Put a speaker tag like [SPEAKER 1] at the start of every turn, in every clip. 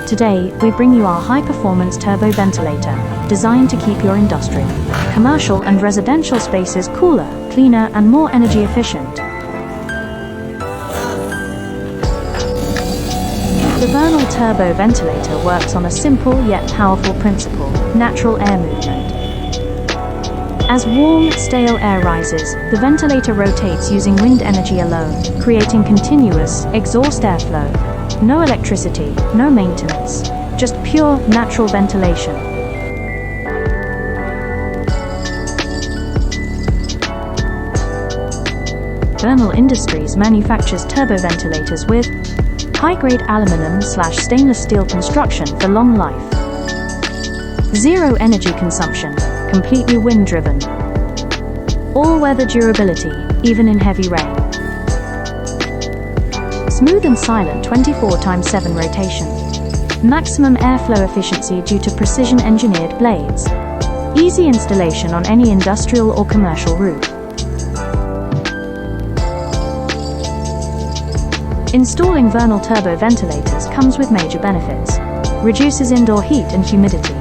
[SPEAKER 1] Today, we bring you our high-performance turbo ventilator, designed to keep your industrial, commercial and residential spaces cooler, cleaner and more energy efficient. The Vernal turbo ventilator works on a simple yet powerful principle: natural air movement. As warm, stale air rises, the ventilator rotates using wind energy alone, creating continuous, exhaust airflow. No electricity, no maintenance, just pure, natural ventilation. Vernal Industries manufactures turbo ventilators with high-grade aluminum/stainless steel construction for long life. Zero energy consumption, completely wind-driven. All-weather durability, even in heavy rain. Smooth and silent 24x7 rotation. Maximum airflow efficiency due to precision-engineered blades. Easy installation on any industrial or commercial roof. Installing Vernal turbo ventilators comes with major benefits. Reduces indoor heat and humidity.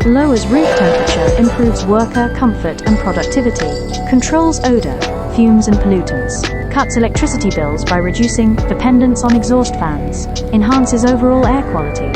[SPEAKER 1] Lowers roof temperature, improves worker comfort and productivity. Controls odor, fumes and pollutants. Cuts electricity bills by reducing dependence on exhaust fans. Enhances overall air quality.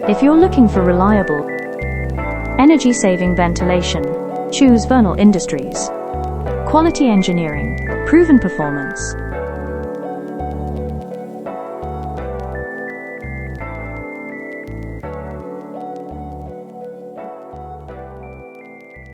[SPEAKER 1] If you're looking for reliable, energy-saving ventilation, choose Vernal Industries. Quality engineering, proven performance,